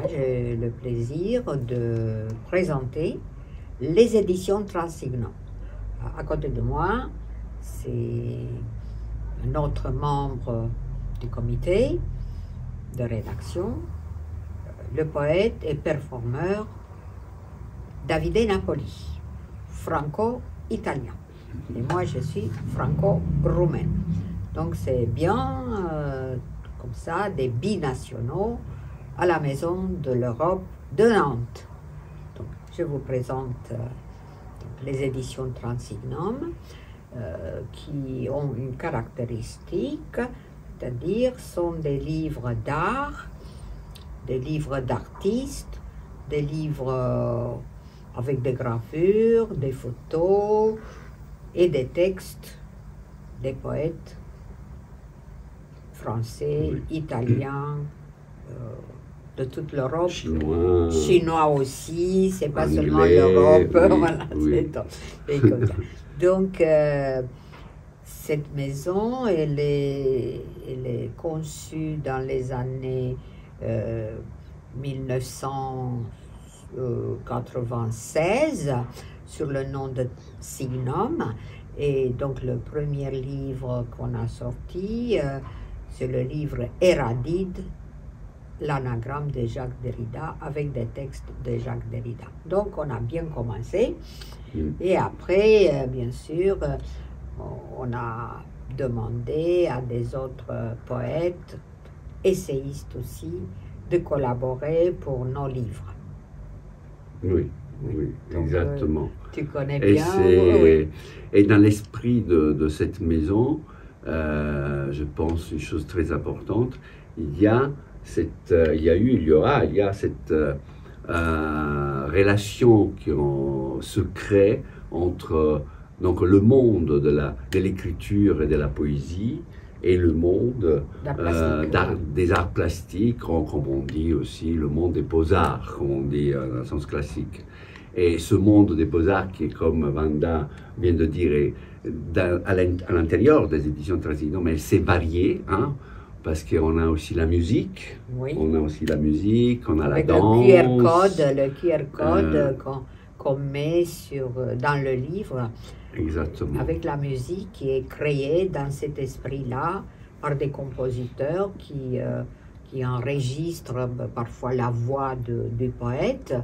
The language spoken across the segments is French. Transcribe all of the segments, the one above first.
j'ai le plaisir de présenter les éditions Transignum. À côté de moi, c'est un autre membre du comité de rédaction, le poète et performeur Davide Napoli, franco-italien. Et moi, je suis franco-roumaine. Donc, c'est bien, comme ça, des binationaux à la Maison de l'Europe de Nantes. Donc, je vous présente les éditions Transignum, qui ont une caractéristique, c'est-à-dire sont des livres d'art, des livres d'artistes, des livres avec des gravures, des photos et des textes des poètes français, italiens, de toute l'Europe, chinois aussi, c'est pas seulement l'Europe, voilà, c'est comme ça. Donc, cette maison, elle est conçue dans les années 1996 sur le nom de Signum. Et donc, le premier livre qu'on a sorti, c'est le livre Eradide, l'anagramme de Jacques Derrida, avec des textes de Jacques Derrida. Donc, on a bien commencé. Et après, bien sûr, on a demandé à des autres poètes, essayistes aussi, de collaborer pour nos livres. Oui, oui, donc, exactement. Tu connais bien. Et dans l'esprit de cette maison, je pense une chose très importante, il y a cette relation qui se crée entre donc, le monde de l'écriture et de la poésie et le monde des arts plastiques, comme on dit aussi, le monde des beaux-arts, comme on dit dans le sens classique. Et ce monde des beaux-arts qui est, comme Wanda vient de dire, à l'intérieur des éditions Transignum, mais c'est varié, hein, parce qu'on a aussi la musique, on a aussi la musique, on a avec la danse. Le QR code qu'on met dans le livre. Exactement. Avec la musique qui est créée dans cet esprit-là par des compositeurs qui enregistrent parfois la voix du poète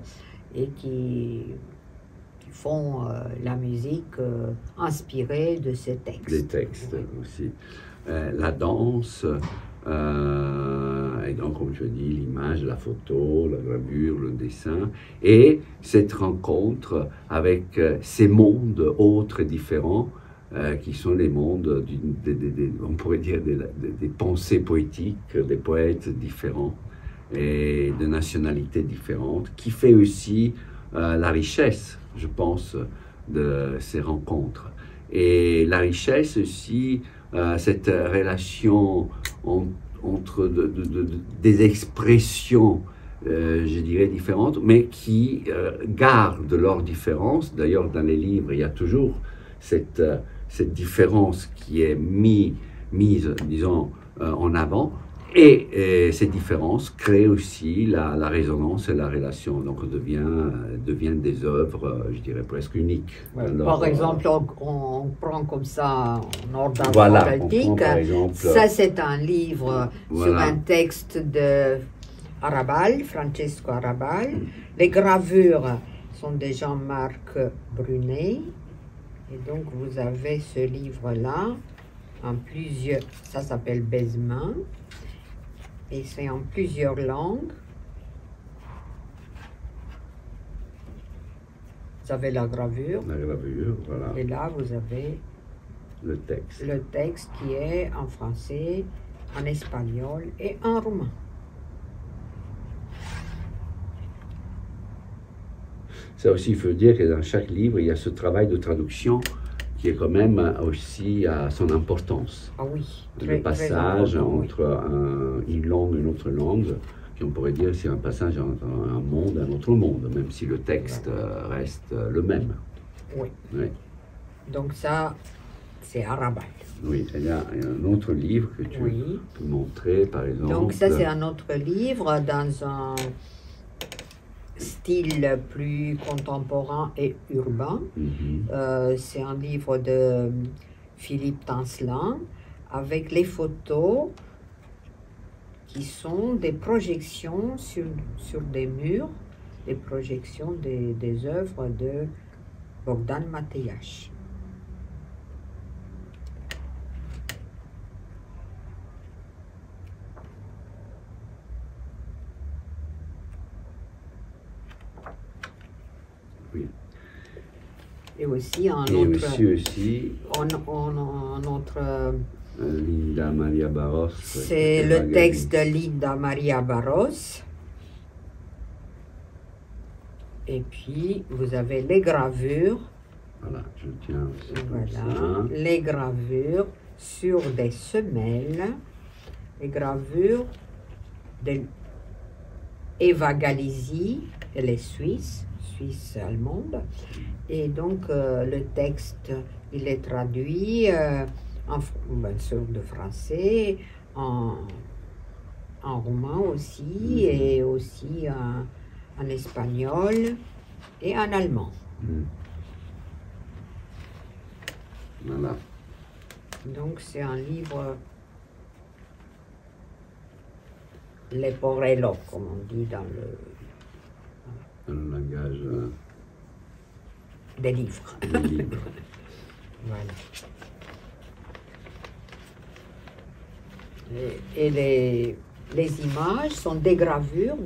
et qui font la musique inspirée de ces textes. Des textes aussi. La danse, et donc comme je dis, l'image, la photo, la gravure, le dessin, et cette rencontre avec ces mondes autres et différents, qui sont les mondes, on pourrait dire, des pensées poétiques, des poètes différents et de nationalités différentes, qui fait aussi la richesse, je pense, de ces rencontres. Et la richesse aussi, cette relation entre des expressions, je dirais, différentes, mais qui gardent leurs différences. D'ailleurs, dans les livres, il y a toujours cette différence qui est mise, disons, en avant. Et ces différences créent aussi la résonance et la relation, donc deviennent des œuvres, je dirais, presque uniques. Ouais, alors, par exemple, on prend comme ça en ordre alphabétique. Ça, c'est un livre sur un texte de Arrabal, Francesco Arrabal. Les gravures sont de Jean-Marc Brunet. Et donc, vous avez ce livre-là en plusieurs... Ça s'appelle Besmin. Et c'est en plusieurs langues. Vous avez la gravure. La gravure, voilà. Et là, vous avez le texte. Le texte qui est en français, en espagnol et en roumain. Ça aussi, il faut dire que dans chaque livre, il y a ce travail de traduction qui est quand même aussi à son importance. Ah oui. Le passage entre une langue et une autre langue, qui on pourrait dire c'est un passage entre un monde et un autre monde, même si le texte reste le même. Oui. Donc ça, c'est Arrabal. Oui, il y a un autre livre que tu peux montrer, par exemple. Donc ça, c'est un autre livre dans style plus contemporain et urbain. Mhm. C'est un livre de Philippe Tincelin avec les photos qui sont des projections sur des murs, des projections des œuvres de Bogdan Mateiaș. Oui. Et aussi un Et autre, aussi un autre Linda Maria Barros. c'est le texte de Linda Maria Barros. Et puis, vous avez les gravures. Voilà, je tiens aussi comme Voilà, ça. les gravures sur des semelles. Les gravures de Eva Galizzi, elle est suisse allemande. Et donc, le texte, il est traduit bien sûr de français, en roumain aussi, et aussi en espagnol et en allemand. Voilà. Donc, c'est un livre leporello, comme on dit dans Le langage des livres. des livres. Voilà. Et les images sont des gravures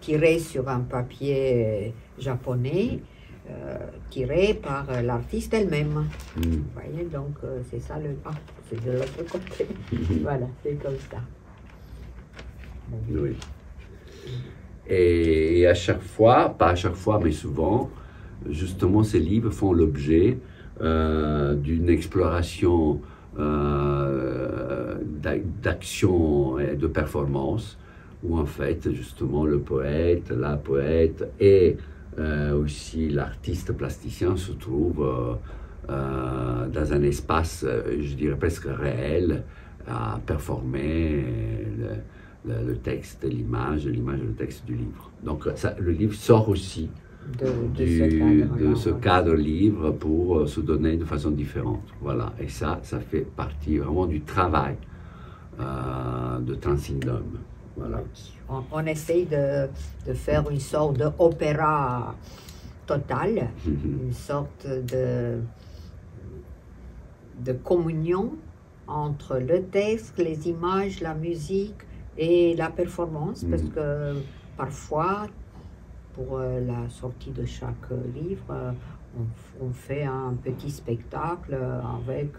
tirées sur un papier japonais, tirées par l'artiste elle-même. Vous voyez, donc c'est ça le... Ah, c'est de l'autre côté. Voilà, c'est comme ça. Oui. Et à chaque fois, pas à chaque fois, mais souvent, justement, ces livres font l'objet d'une exploration d'action et de performance, où en fait, justement, le poète, la poète et aussi l'artiste plasticien se trouvent dans un espace, je dirais presque réel, à performer le texte, l'image, le texte du livre. Donc ça, le livre sort aussi de ce cadre livre pour se donner de façon différente. Voilà, et ça fait partie vraiment du travail de Transindom. Voilà. On essaye de faire une sorte d'opéra total, une sorte de communion entre le texte, les images, la musique et la performance, parce que parfois, pour la sortie de chaque livre, on fait un petit spectacle avec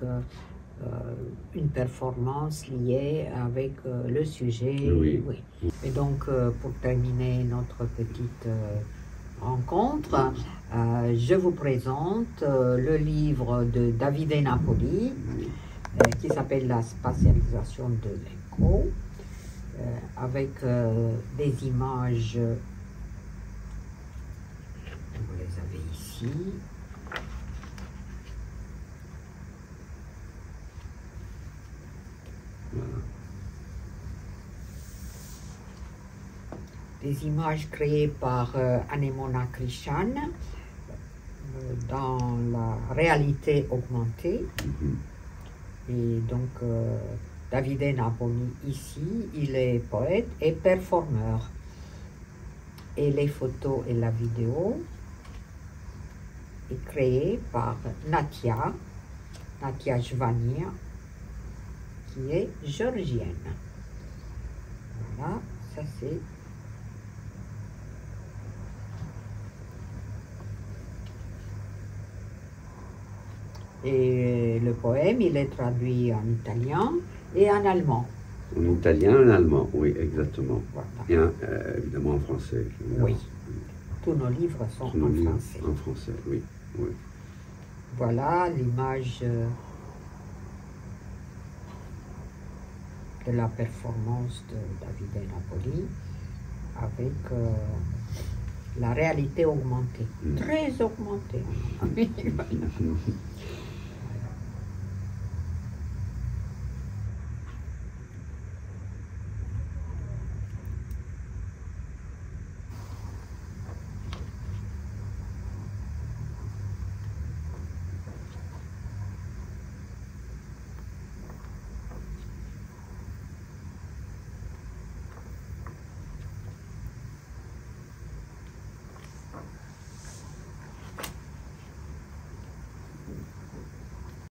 une performance liée avec le sujet. Oui. Oui. Et donc, pour terminer notre petite rencontre, je vous présente le livre de Davide Napoli qui s'appelle La spatialisation de l'écho, avec des images, vous les avez ici. Des images créées par Anemona Krishan dans la réalité augmentée. Et donc, Davide Napoli ici, il est poète et performeur. Et les photos et la vidéo est créée par Natia Jvania, qui est géorgienne. Voilà, ça c'est... Et le poème, il est traduit en italien et en allemand. En italien et en allemand, oui, exactement. Voilà. Et évidemment en français. Oui. Tous nos livres sont en français. En français, oui. Oui. Voilà l'image de la performance de Davide Napoli avec la réalité augmentée. Très augmentée.